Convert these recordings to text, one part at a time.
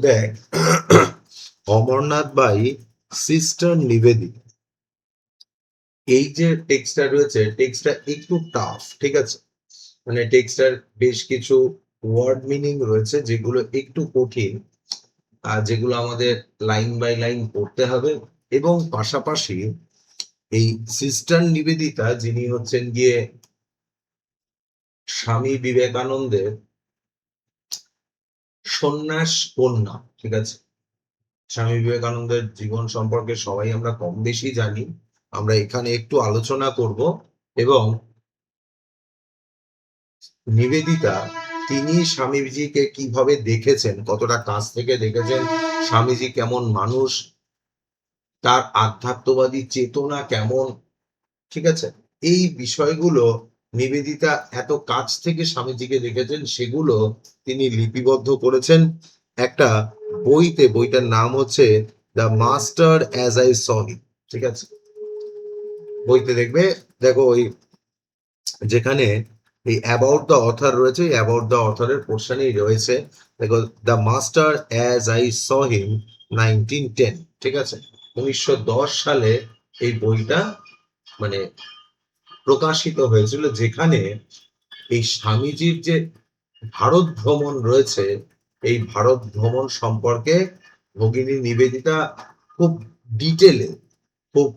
দেখ, Amarnath by sister Nivedita, এই যে টেক্সটটা রয়েছে, টেক্সটটা একটু টাফ, ঠিক আছে? মানে টেক্সটার বেশ কিছু ওয়ার্ড মিনিং রয়েছে যেগুলো একটু কঠিন, আর যেগুলো আমাদের লাইন বাই লাইন পড়তে হবে। এবং পাশাপাশি এই সিস্টার নিবেদিতা, যিনি হচ্ছেন গিয়ে স্বামী বিবেকানন্দের সন্ন্যাস কন্যা, ঠিক আছে? স্বামী বিবেকানন্দের জীবন সম্পর্কে সবাই আমরা কম বেশি জানি, আমরা এখানে একটু আলোচনা করব। এবং নিবেদিতা, তিনি স্বামীজিকে কিভাবে দেখেছেন, কতটা কাছ থেকে দেখেছেন, স্বামীজি কেমন মানুষ, তার আধ্যাত্মবাদী চেতনা কেমন, ঠিক আছে? এই বিষয়গুলো নিবেদিতা এত কাছ থেকে স্বামীজিকে দেখেছেন, সেগুলো তিনি লিপিবদ্ধ করেছেন একটা বইতে। বইটার নাম হচ্ছে the master as I saw him, ঠিক আছে? বইতে দেখবে, দেখো ওই যেখানে এই অ্যাবাউট দ্য অথর রয়েছে, এই অ্যাবাউট দ্য অথরের পোর্শনেই রয়েছে, দেখো the master as I saw him 1910, ঠিক আছে? 1910 সালে এই বইটা মানে প্রকাশিত হয়েছিল, যেখানে এই স্বামীজির যে ভারত ভ্রমণ রয়েছে, এই ভারত ভ্রমণ সম্পর্কে ভগিনী নিবেদিতা খুব ডিটেলে, খুব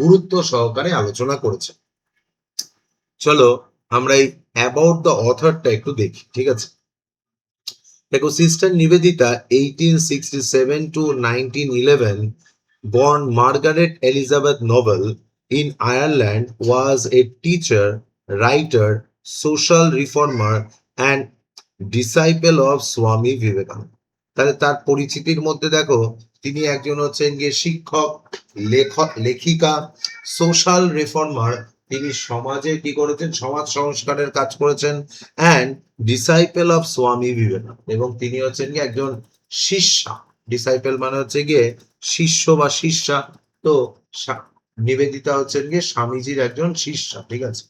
গুরুত্ব সহকারে আলোচনা করেছে। চলো আমরা এই অ্যাবাউট দ্য অথরটা একটু দেখি, ঠিক আছে? দেখো, sister Nivedita 1867 to 1911, born Margaret Elizabeth Noble in Ireland, was a teacher, writer, social reformer and disciple of Swami Vivekananda. তাহলে তার পরিচিতির মধ্যে দেখো, তিনি একজন হচ্ছেন গিয়ে শিক্ষক, লেখক, লেখিকা, সোশ্যাল রিফর্মার, তিনি সমাজে কি করেছেন, সমাজ সংস্কারের কাজ করেছেন, and disciple of Swami Vivekananda, এবং তিনি হচ্ছেন গিয়ে একজন শিষ্যা। ডিসাইপেল মানে হচ্ছে গিয়ে শিষ্য বা শিষ্যা। তো নিবেদিতা হচ্ছেন গিয়ে স্বামীজির একজন শিষ্যা, ঠিক আছে?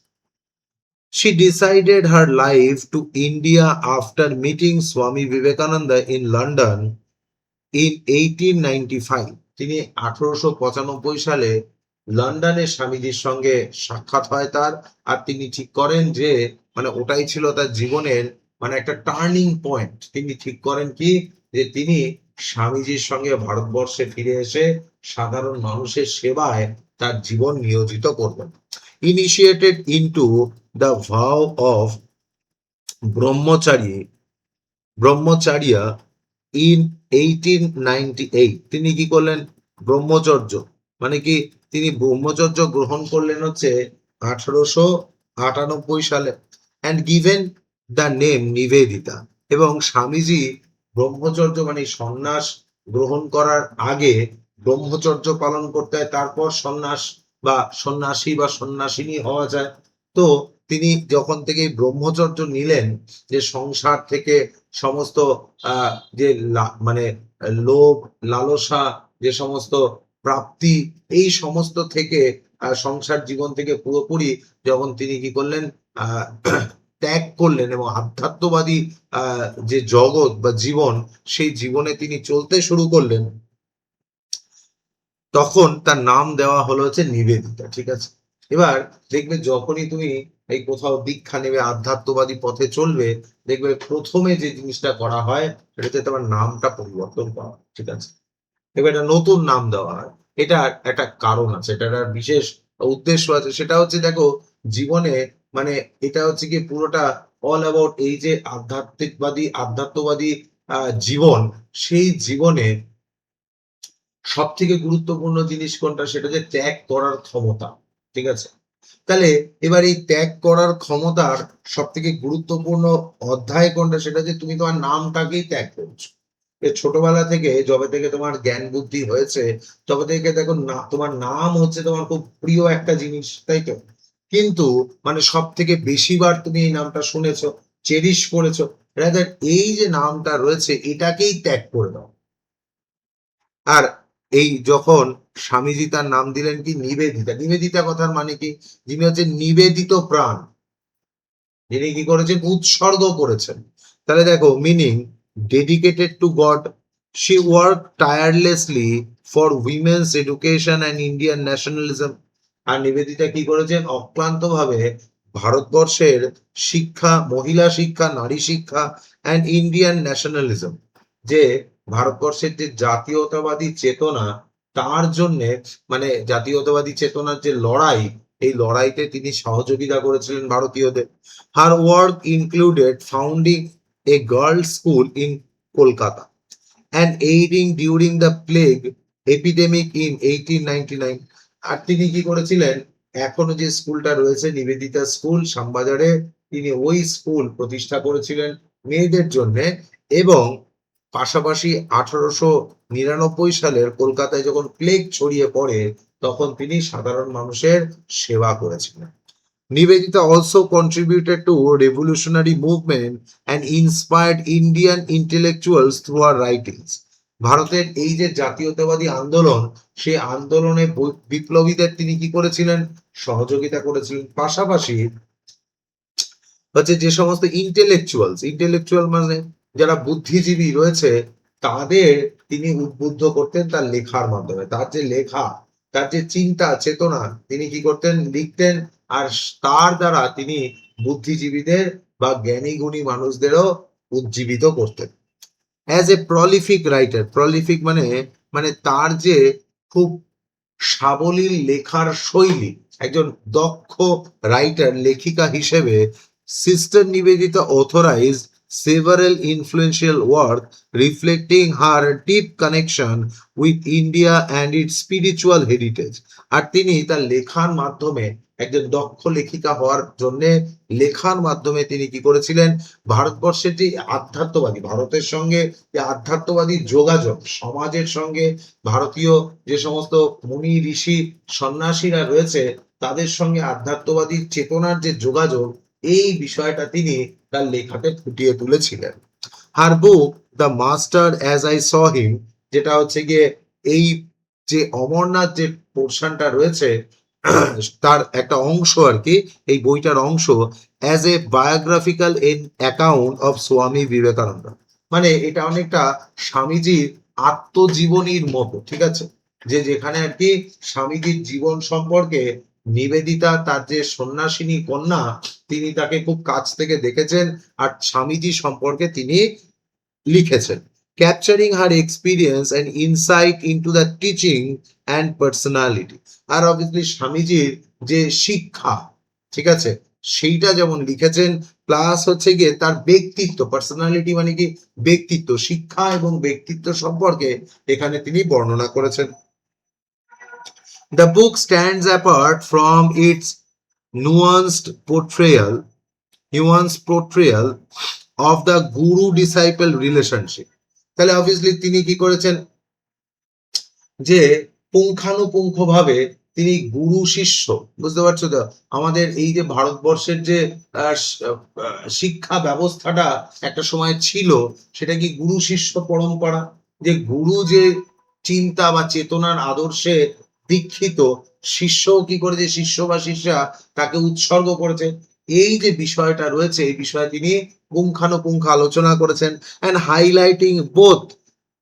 She decided her life to India after meeting Swami Vivekananda in London in 1895. তিনি 1895 সালে লন্ডনে স্বামীজির সঙ্গে সাক্ষাৎ হয় তার। আর তিনি ঠিক করেন যে মানে ওটাই ছিল তার জীবনের মানে একটা টার্নিং পয়েন্ট। তিনি ঠিক করেন কি, যে তিনি স্বামীজির সঙ্গে ভারতবর্ষে ফিরে এসে সাধারণ মানুষের সেবায় তার জীবন নিয়োজিত করবেন। Initiated into the vow of brahmacharya in 1898, তিনি কি করলেন, ব্রহ্মচর্য মানে কি, তিনি ব্রহ্মচর্য গ্রহণ করলেন হচ্ছে 1898 সালে, and given the name Nivedita. এবং স্বামীজি ব্রহ্মচর্য মানে সন্ন্যাস গ্রহণ করার আগে ব্রহ্মচর্য পালন করতে হয়, তারপর সন্ন্যাস বা সন্ন্যাসী বা সন্ন্যাসিনী হওয়া যায়। তো তিনি যখন থেকে ব্রহ্মচর্য নিলেন, যে সংসার থেকে সমস্ত যে মানে লোভ, লালসা, যে সমস্ত প্রাপ্তি, এই সমস্ত থেকে সংসার জীবন থেকে পুরোপুরি যখন তিনি কি করলেন, ত্যাগ করলেন, এবং আধ্যাত্মবাদী যে জগৎ বা জীবন, সেই জীবনে তিনি চলতে শুরু করলেন, তখন তার নাম দেওয়া হলো হচ্ছে নিবেদিতা, ঠিক আছে? এবার দেখবে, যখনই তুমি এই কোথাও দীক্ষা নেবে, আধ্যাত্মবাদী পথে চলবে, দেখবে প্রথমে যে জিনিসটা করা হয়, সেটাতে তোমার নামটা পরিবর্তন করা হয়, ঠিক আছে? এবার একটা নতুন নাম দেওয়া হয়। এটা একটা কারণ আছে, এটা একটা বিশেষ উদ্দেশ্য আছে। সেটা হচ্ছে, দেখো, জীবনে মানে এটা হচ্ছে কি পুরোটা অল অ্যাবাউট এই যে আধ্যাত্মবাদী জীবন, সেই জীবনে সব থেকে গুরুত্বপূর্ণ জিনিস কোনটা, সেটা যে ত্যাগ করার ক্ষমতা, ঠিক আছে? তাহলে এবার এই ত্যাগ করার ক্ষমতার সব থেকে গুরুত্বপূর্ণ অধ্যায় কোনটা, সেটা যে তুমি তোমার নামটাকেই ত্যাগ করছো। ছোটবেলা থেকে, যবে থেকে তোমার জ্ঞান বুদ্ধি হয়েছে, তবে থেকে দেখো না, তোমার নাম হচ্ছে তোমার খুব প্রিয় একটা জিনিস, তাই তো? কিন্তু মানে সব থেকে বেশিবার তুমি এই নামটা শুনেছো, চেরিশ করেছো, রাদার এই যে নামটা রয়েছে, এটাকেই ত্যাগ করে দাও। আর এই যখন স্বামীজি তার নাম দিলেন কি নিবেদিতা, নিবেদিতা কথার মানে কি, যিনি হচ্ছেন নিবেদিত প্রাণ, যিনি কি করেছেন, উৎসর্গ করেছেন। তাহলে দেখো meaning, dedicated to God. She worked tirelessly for women's education and Indian nationalism. আর নিবেদিতা কি করেছেন? অক্লান্তভাবে ভারতবর্ষের শিক্ষা, মহিলা শিক্ষা, নারী শিক্ষা অ্যান্ড ইন্ডিয়ান ন্যাশনালিজম, যে ভারতবর্ষের যে জাতীয়তাবাদী চেতনা, তার জন্যে মানে জাতীয়তাবাদী চেতনার যে লড়াই, এই লড়াইতে তিনি সহযোগিতা করেছিলেন ভারতীয়দের। Her work included founding a girls' school in Kolkata and aiding during the plague epidemic in 1899. আর তিনি কি করেছিলেন? এখনো যে স্কুলটা রয়েছে নিবেদিতা স্কুল শ্যামবাজারে, তিনি ওই স্কুল প্রতিষ্ঠা করেছিলেন মেয়েদের জন্য। এবং পাশাপাশি 1899 সালের কলকাতায় যখন প্লেগ ছড়িয়ে পড়ে, তখন তিনি সাধারণ মানুষের সেবা করেছিলেন। Nivedita also contributed to revolutionary movement and inspired Indian intellectuals through her writings. ভারতের এই যে জাতীয়তাবাদী আন্দোলন, সেই আন্দোলনে বিপ্লবীদের তিনি কি করেছিলেন? সহযোগিতা করেছিলেন। পাশাপাশি হচ্ছে যে সমস্ত ইন্টেলেকচুয়াল মানে যারা বুদ্ধিজীবী রয়েছে, তাদের তিনি উদ্বুদ্ধ করতেন তার লেখার মাধ্যমে। তার যে লেখা, তার যে চিন্তা চেতনা, তিনি কি করতেন? লিখতেন। আর তার দ্বারা তিনি বুদ্ধিজীবীদের বা জ্ঞানী গুণী মানুষদেরও উজ্জীবিত করতেন। As a prolific writer, prolific মানে তার যে খুব সাবলীল লেখার শৈলী, একজন দক্ষ রাইটার, লেখিকা হিসেবে sister Nivedita authorized several influential work reflecting her deep connection with India and its spiritual heritage. আর তিনি তার লেখার মাধ্যমে, একজন দক্ষ লেখিকা হওয়ার জন্য লেখার মাধ্যমে তিনি কি করেছিলেন? ভারতবর্ষের যে আধ্যাত্মবাদী, ভারতের সঙ্গে যে আধ্যাত্মবাদী যোগাযোগ, সমাজের সঙ্গে ভারতীয় যে সমস্ত মুনি ঋষি সন্ন্যাসীরা রয়েছে, তাদের সঙ্গে আধ্যাত্মবাদী চেতনার যে যোগাযোগ, এই বিষয়টা তিনি তার লেখাতে ফুটিয়ে তুলেছিলেন। Her book the master as I saw him, যেটা হচ্ছে গিয়ে এই যে অমরনাথ যে পোর্শনটা রয়েছে, তার একটা অংশ আর কি, এই বইটার অংশ, as a biographical account of Swami Vivekananda. মানে এটা অনেকটা স্বামীজির আত্মজীবনীর মতো, ঠিক আছে, যে যেখানে আর কি স্বামীজির জীবন সম্পর্কে নিবেদিতা, তার যে সন্ন্যাসিনী কন্যা, তিনি তাকে খুব কাছ থেকে দেখেছেন আর স্বামীজি সম্পর্কে তিনি লিখেছেন। Capturing her experience and insight into the teaching and personality. আর অবভিয়াসলি স্বামীজির যে শিক্ষা, ঠিক আছে, সেইটা যেমন লিখেছেন, প্লাস হচ্ছে গিয়ে তার ব্যক্তিত্ব, পার্সোনালিটি মানে কি ব্যক্তিত্ব, শিক্ষা এবং ব্যক্তিত্ব সম্পর্কে এখানে তিনি বর্ণনা করেছেন। The book stands apart from its nuanced portrayal of the guru-disciple relationship. তাহলে অবভিয়াসলি তিনি কি করেছেন? যে পুঙ্খানুপুঙ্খভাবে তিনি গুরু শিষ্য, বুঝতে পারছো তো? আমাদের এই যে ভারতবর্ষের যে শিক্ষা ব্যবস্থাটা একটা সময় ছিল, সেটা কি গুরু শিষ্য পরম্পরা, যে গুরু যে চিন্তা বা চেতনার আদর্শে দীক্ষিত, শিষ্যও কি করেছে? শিষ্য বা শিষ্যা তাকে উৎসর্গ করেছে। এই যে বিষয়টা রয়েছে, এই বিষয়ে তিনি পুঙ্খানুপুঙ্খ আলোচনা করেছেন। and highlighting both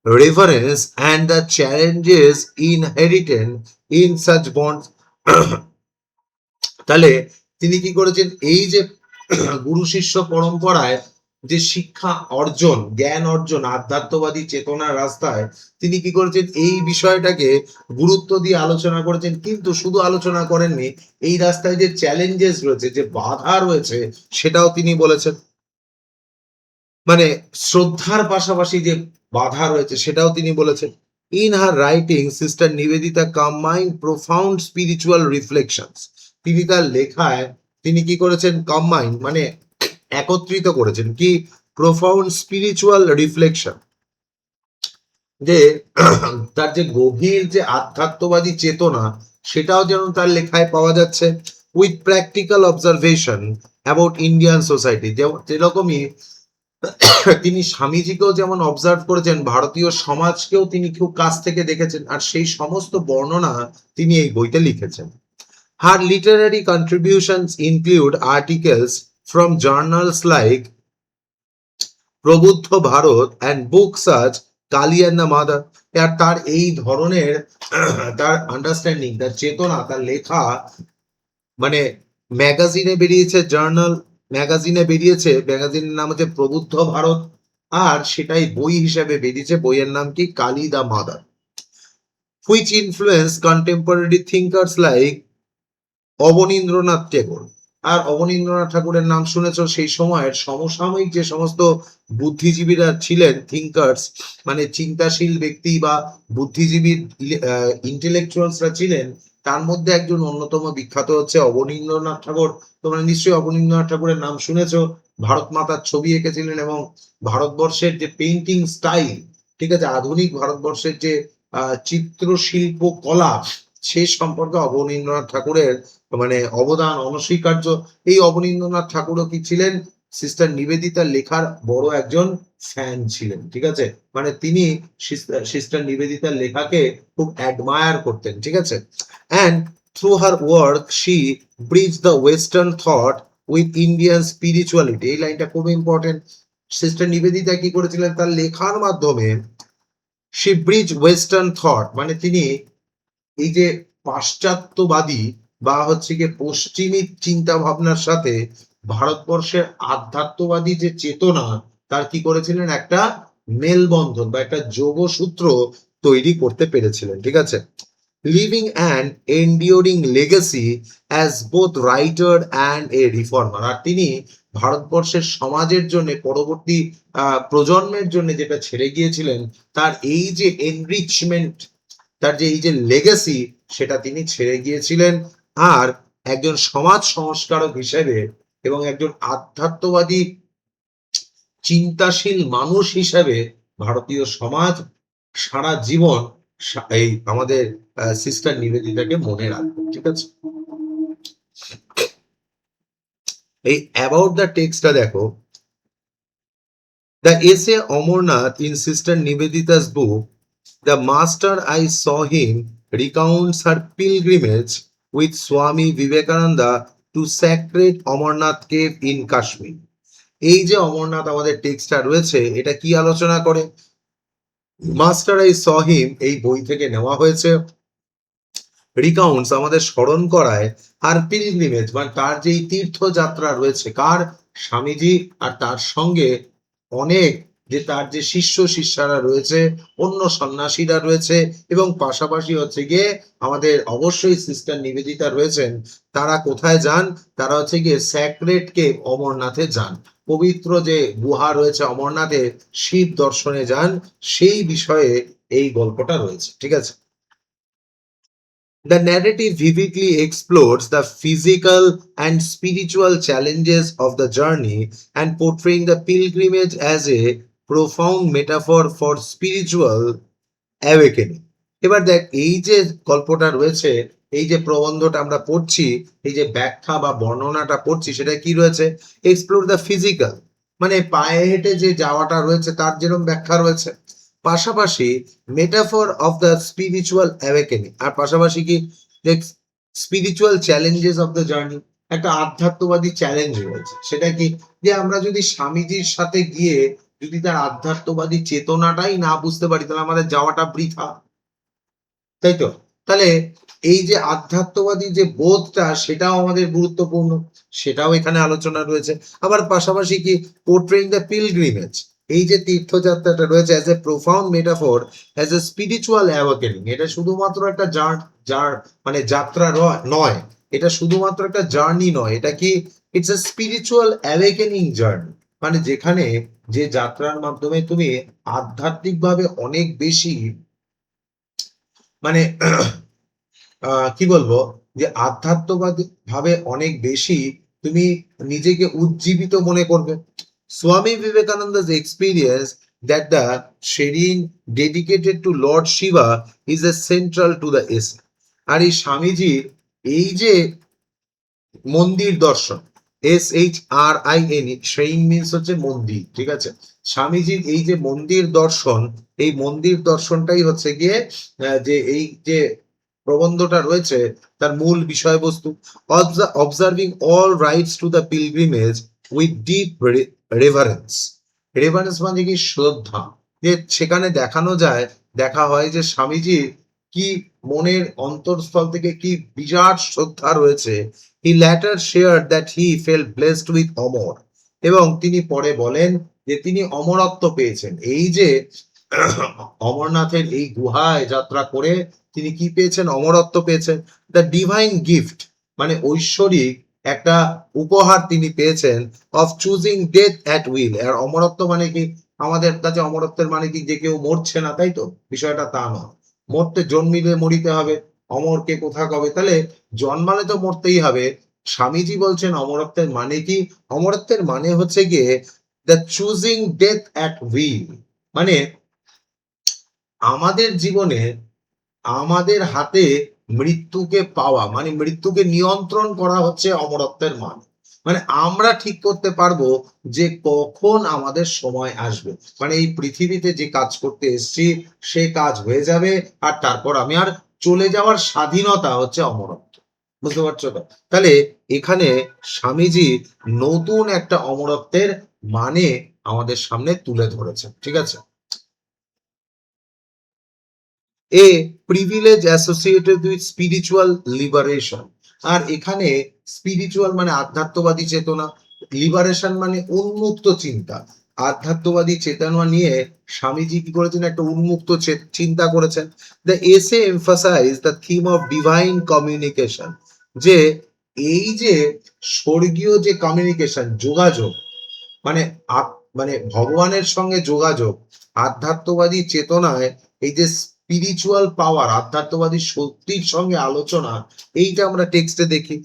reverence and the challenges inherent in such bonds. তাহলে তিনি কি করেছেন? এই যে গুরু শিষ্য পরম্পরায় যে শিক্ষা অর্জন, জ্ঞান অর্জন, আধ্যাত্মবাদী চেতনার রাস্তায় তিনি কি করেছেন? এই বিষয়টাকে গুরুত্ব দিয়ে আলোচনা করেছেন। কিন্তু শুধু আলোচনা করেননি, এই রাস্তায় যে চ্যালেঞ্জেস রয়েছে, যে বাধা রয়েছে, সেটাও তিনি বলেছেন। মানে শ্রদ্ধার পাশাপাশি যে বাধা রয়েছে, সেটাও তিনি বলেছেন। In her writing sister Nivedita combined profound spiritual reflections. তিনি তার লেখায় তিনি কি করেছেন? কম্বাইন্ড মানে একত্রিত করেছেন কি? প্রোফাউন্ড স্পিরিচুয়াল রিফ্লেকশন, যে তার যে গভীর যে আধ্যাত্মবাদী চেতনা, সেটাও যেন তার লেখায় পাওয়া যাচ্ছে। With practical observation about Indian society, যেরকমই তিনি স্বামীজিকেও যেমন অবজার্ভ করেছেন, ভারতীয় সমাজকেও তিনি খুব কাছ থেকে দেখেছেন, আর সেই সমস্ত বর্ণনা তিনি এই বইতে লিখেছেন। Her literary contributions include articles from journals like Prabuddha Bharata and book such Kali and the mother. আর তার এই ধরনের তার আন্ডারস্ট্যান্ডিং, তার চেতনা, তার লেখা মানে ম্যাগাজিনে বেরিয়েছে, জার্নাল ম্যাগাজিনে বেরিয়েছে, ম্যাগাজিনের নাম হচ্ছে প্রবুদ্ধ ভারত, আর সেটাই বই হিসেবে বেরিয়েছে, বইয়ের নাম কি Kali the mother, which influence contemporary thinkers like Abanindranath Tagore. আর অবনীন্দ্রনাথ ঠাকুরের নাম শুনেছ, সেই সময়ের সমসাময়িক যে সমস্ত বুদ্ধিজীবীরা ছিলেন, থিঙ্কার্স মানে চিন্তাশীল ব্যক্তি বা বুদ্ধিজীবী ইন্টেলেকচুয়ালসরা ছিলেন, তার মধ্যে একজন অন্যতম বিখ্যাত হচ্ছে অবনীন্দ্রনাথ ঠাকুর। তোমরা নিশ্চয়ই অবনীন্দ্রনাথ ঠাকুরের নাম শুনেছ। ভারত মাতার ছবি এঁকেছিলেন এবং ভারতবর্ষের যে পেইন্টিং স্টাইল, ঠিক আছে, আধুনিক ভারতবর্ষের যে চিত্রশিল্প কলা, সে সম্পর্কে অবনীন্দ্রনাথ ঠাকুরের মানে অবদান অনস্বীকার্য। এই অবনীন্দ্রনাথ ঠাকুরও কি ছিলেন, সিস্টার নিবেদিতার লেখার বড় একজন ফ্যান ছিলেন, ঠিক আছে, মানে তিনি সিস্টার নিবেদিতার লেখাকে খুব অ্যাডমায়ার করতেন, ঠিক আছে। And through her work she bridge the western thought with Indian spirituality. এই লাইনটা খুব ইম্পর্টেন্ট। সিস্টার নিবেদিতা কি করেছিলেন, তার লেখার মাধ্যমে শি ব্রিজ ওয়েস্টার্ন থট, মানে তিনি এই যে পাশ্চাত্যবাদী বা হচ্ছে গিয়ে পশ্চিমী চিন্তা ভাবনার সাথে ভারতবর্ষের আধ্যাত্মবাদী যে চেতনা, তার কি করেছিলেন, একটা মেলবন্ধন বা একটা যোগসূত্র তৈরি করতে পেরেছিলেন, ঠিক আছে। Living and enduring legacy as both writer and a reformer. আর তিনি ভারতবর্ষের সমাজের জন্য, পরবর্তী প্রজন্মের জন্য যেটা ছেড়ে গিয়েছিলেন, তার এই যে এনরিচমেন্ট, তার যে এই যে লেগেসি, সেটা তিনি ছেড়ে গিয়েছিলেন। আর একজন সমাজ সংস্কারক হিসেবে এবং একজন আধ্যাত্মবাদী চিন্তাশীল মানুষ হিসেবে ভারতীয় সমাজ সারা জীবন এই আমাদের সিস্টার নিবেদিতাকে মনে রাখবে, ঠিক আছে। এই অ্যাবাউট দ্য টেক্সটটা দেখো, the essay Amarnath in sister Nivedita's book The master I saw him recounts her pilgrimage with Swami Vivekananda to sacred Amarnath cave in Kashmir. এই যে অমরনাথ আমাদের টেক্সটটা রয়েছে, এটা কি আলোচনা করে? মাস্টার আই স হিম এই বই থেকে নেওয়া হয়েছে। রিকাউন্টস আমাদের স্মরণ করায়, আর পিলগ্রিমেজ মানে তার যেই তীর্থযাত্রা রয়েছে, কার? স্বামীজি আর তার সঙ্গে অনেক যে তার যে শিষ্য শিষ্যারা রয়েছে, অন্য সন্ন্যাসীরা রয়েছে, এবং পাশাপাশি হচ্ছে গিয়ে আমাদের অবশ্যই সিস্টার নিবেদিতা রয়েছেন। তারা কোথায় যান? তারা হচ্ছে গিয়ে স্যাক্রেড কেভ অমরনাথে যান, পবিত্র যে গুহা রয়েছে অমরনাথে, শিব দর্শনে যান, সেই বিষয়ে এই গল্পটা রয়েছে, ঠিক আছে। The narrative vividly explores the physical and spiritual challenges of the journey and portraying the pilgrimage as a profound metaphor for spiritual awakening. এবার দেখ, এই যে গল্পটা রয়েছে, এই যে প্রবন্ধটা আমরা পড়ছি, এই যে ব্যাখ্যা বা বর্ণনাটা পড়ছি, সেটা কি রয়েছে? এক্সপ্লোর দ্য ফিজিক্যাল, মানে পায়ে হেঁটে যে যাওয়াটা রয়েছে তার যেরকম ব্যাখ্যা রয়েছে, পাশাপাশি metaphor of the spiritual awakening, আর পাশাপাশি কি spiritual challenges of the journey, একটা আধ্যাত্মবাদী চ্যালেঞ্জ রয়েছে। সেটা কি? যে আমরা যদি স্বামীজির সাথে গিয়ে যদি তার আধ্যাত্মবাদী চেতনাটাই না বুঝতে পারি, তাহলে আমাদের যাওয়াটা বৃথা, তাই তো? তাহলে এই যে আধ্যাত্মবাদী যে বোধটা, সেটাও আমাদের গুরুত্বপূর্ণ, সেটাও এখানে আলোচনা রয়েছে। আবার পাশাপাশি কি পোর্ট্রেইং দ্য পিলগ্রিমেজ, এই যে তীর্থযাত্রাটা রয়েছে as a profound metaphor, as a spiritual awakening. এটা শুধুমাত্র একটা মানে যাত্রা নয়, এটা শুধুমাত্র একটা জার্নি নয়, এটা কি? It's a spiritual awakening journey, মানে যেখানে যে যাত্রার মাধ্যমে তুমি আধ্যাত্মিকভাবে অনেক বেশি মানে কি বলবো, যে আধ্যাত্মবাদী ভাবে অনেক বেশি তুমি নিজেকে উজ্জীবিত মনে করবে। স্বামী বিবেকানন্দা's experience that the shrine dedicated to Lord Shiva is a central to the essay. আর এই স্বামীজির এই যে মন্দির দর্শন, SHRINE, শ্রেইন মিন্স হচ্ছে মন্দির, ঠিক আছে। স্বামীজির এই যে মন্দির দর্শন, এই মন্দির দর্শনটাই হচ্ছে গিয়ে যে এই যে প্রবন্ধটা রয়েছে তার মূল বিষয়বস্তু। Observing all rights to the pilgrimage with deep reverence, reverence মানে কি শ্রদ্ধা, যে সেখানে দেখা হয় যে স্বামীজির কি মনের অন্তরস্থল থেকে কি বিরাট শ্রদ্ধা রয়েছে। He later share that he felt blessed with Amar, এবং তিনি পরে বলেন যে তিনি অমরত্ব পেয়েছেন। এই যে অমরনাথের এই গুহায় যাত্রা করে তিনি কি পেয়েছেন? অমরত্ব পেয়েছেন। দ্য ডিভাইন গিফট মানে ঐশ্বরিক একটা উপহার তিনি পেয়েছেন of choosing death at will. আর অমরত্ব মানে কি? আমাদের কাছে অমরত্বের মানে কি যে কেউ মরছে না, তাই তো? বিষয়টা তা নয়। মরতে জন্মিলে মরিতে হবে, অমর কে কোথা কবে, তাহলে জন্মালে তো মরতেই হবে। স্বামীজি বলছেন অমরত্বের মানে কি? অমরত্বের মানে হচ্ছে গিয়ে the choosing death at will, মানে আমাদের জীবনে আমাদের হাতে মৃত্যুকে পাওয়া, মানে মৃত্যুকে নিয়ন্ত্রণ করা হচ্ছে অমরত্বের মান। মানে আমরা ঠিক করতে পারবো যে কখন আমাদের সময় আসবে, মানে এই পৃথিবীতে যে কাজ করতে এসেছি সে কাজ হয়ে যাবে, আর তারপর আমি আর চলে যাওয়ার স্বাধীনতা হচ্ছে অমরত্ব। বুঝতে পারছো তো? তাহলে এখানে স্বামীজি নতুন একটা অমরত্বের মানে আমাদের সামনে তুলে ধরেছেন। ঠিক আছে? A privilege associated with spiritual liberation. আর এখানে স্পিরিচুয়াল মানে আধ্যাত্মবাদী চেতনা, লিবারেশন মানে উন্মুক্ত চিন্তা। আধ্যাত্মবাদী চেতনা নিয়ে স্বামীজি কি করেছেন? একটা উন্মুক্ত চিন্তা করেছেন। The essay emphasize the theme of divine communication, যে এই যে স্বর্গীয় যে কমিউনিকেশন, যোগাযোগ, মানে মানে ভগবানের সঙ্গে যোগাযোগ, আধ্যাত্মবাদী চেতনায় এই যে স্পিরিচুয়াল পাওয়ার, আধ্যাত্মবাদী শক্তির সঙ্গে আলোচনা, এইটা আমরা টেক্সটে দেখি।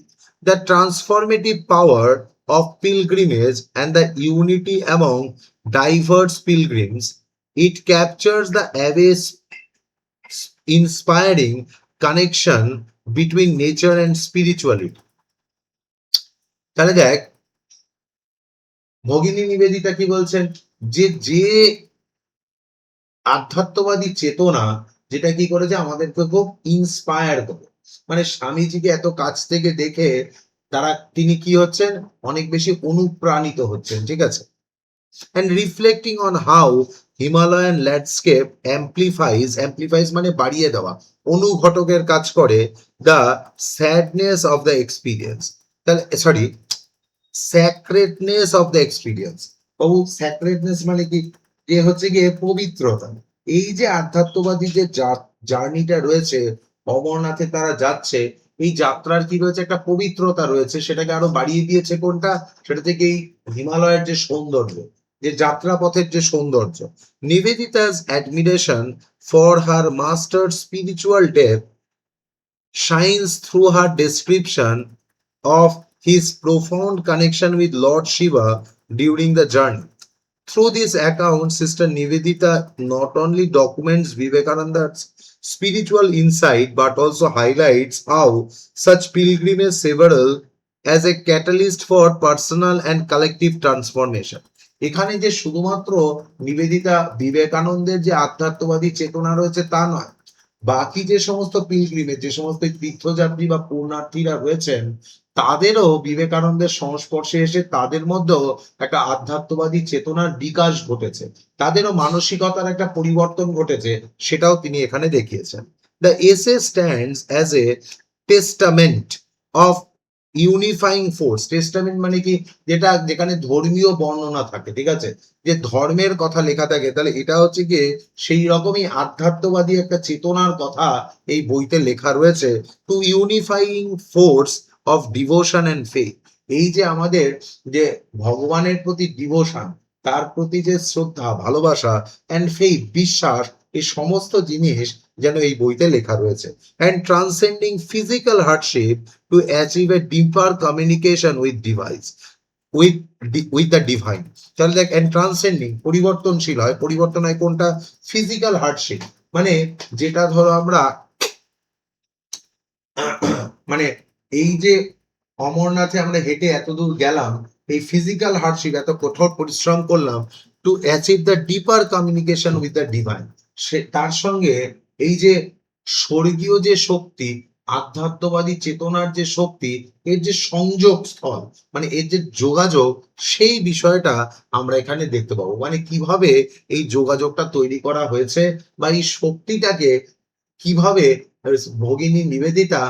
The transformative power of pilgrimage and the unity among diverse pilgrims, it captures the awes inspiring connection between nature and spirituality. তাহলে দেখ, ভগিনী নিবেদিতা কি বলছেন? যে যে আধ্যাত্মবাদী চেতনা, যেটা কি করেছে আমাদেরকে খুব ইন্সপায়ার করে, মানে স্বামীজিকে এত কাছ থেকে দেখে তিনি কি হচ্ছেন? অনেক বেশি অনুপ্রাণিত হচ্ছেন। ঠিক আছে? and reflecting on how Himalayan landscape amplifies মানে বাড়িয়ে দেওয়া, অনুঘটকের কাজ করে, the sadness of the experience, তাহলে sorry, sacredness of the experience। Babu, sacredness মানে কি? যে হচ্ছে গিয়ে পবিত্রতা। এই যে আধ্যাত্মবাদী যে জার্নিটা রয়েছে, অমরনাথে তারা যাচ্ছে, এই যাত্রার কি রয়েছে? একটা পবিত্রতা রয়েছে, সেটাকে আরো বাড়িয়ে দিয়েছে কোনটা? সেটা থেকে এই হিমালয়ের যে সৌন্দর্য, যে যাত্রাপথের যে সৌন্দর্য। নিবেদিতা's admiration for her master's spiritual depth shines through her description of his profound connection with Lord Shiva during the journey. Through this account, Sister Nivedita not only documents Vivekananda's spiritual insight but also highlights how such pilgrimage several as a catalyst for personal and collective transformation. এখানে যে শুধুমাত্র নিবেদিতা বিবেকানন্দের যে আধ্যাত্মবাদী চেতনা রয়েছে তা নয়, বাকি যে সমস্ত পিলগ্রিমেজ, যে সমস্ত তীর্থযাত্রী বা পুণ্যার্থীরা রয়েছেন, তাদেরও বিবেকানন্দের সংস্পর্শে এসে তাদের মধ্যেও একটা আধ্যাত্মবাদী চেতনার বিকাশ ঘটেছে, তাদেরও মানসিকতার একটা পরিবর্তন ঘটেছে, সেটাও তিনি এখানে দেখিয়েছেন। The essay stands as a testament of unifying force. Testament মানে কি? যেখানে ধর্মীয় বর্ণনা থাকে। ঠিক আছে? যে ধর্মের কথা লেখা থাকে, তাহলে এটা হচ্ছে গিয়ে সেই রকমই আধ্যাত্মবাদী একটা চেতনার কথা এই বইতে লেখা রয়েছে। To unifying force of devotion and faith, এই যে আমাদের যে ভগবানের প্রতি ডিভোশন, তার প্রতি যে শ্রদ্ধা, ভালোবাসা, অ্যান্ড ফেথ, বিশ্বাস, এই সমস্ত জিনিস যেন এই বইতে লেখা রয়েছে। And transcending physical hardship to achieve a deeper communication with the divine. তাহলে দেখ, অ্যান্ড ট্রান্সেন্ডিং পরিবর্তনশীল হয়, পরিবর্তন হয় কোনটা? ফিজিক্যাল হার্ডশিপ, মানে যেটা ধরো আমরা মানে এই যে অমরনাথে আমরা হেঁটে এত দূর গেলাম, এই ফিজিক্যাল হার্ডশিপ, এত কঠোর পরিশ্রম করলাম to achieve the deeper communication with the divine, সে তার সঙ্গে এই যে স্বর্গীয় যে শক্তি আধ্যাত্মবাদী চেতনার যে শক্তি, এর যে সংযোগ স্থল, মানে এর যে যোগাযোগ, সেই বিষয়টা আমরা এখানে দেখতে পাবো। মানে কিভাবে এই যোগাযোগটা তৈরি করা হয়েছে বা এই শক্তিটাকে কিভাবে ভগিনী নিবেদিতা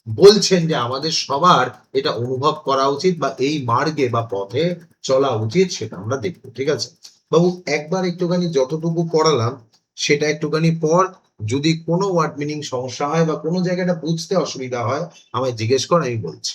বলছেন যে আমাদের সবার এটা অনুভব করা উচিত বা এই মার্গে বা পথে চলা উচিত, সেটা আমরা দেখবো। ঠিক আছে বাবু, একবার একটুখানি যতটুকু পড়ালাম সেটা একটুখানি পর, যদি কোনো ওয়ার্ড মিনিং সমস্যা হয় বা কোনো জায়গাটা বুঝতে অসুবিধা হয় আমায় জিজ্ঞেস কর, আমি বলছি।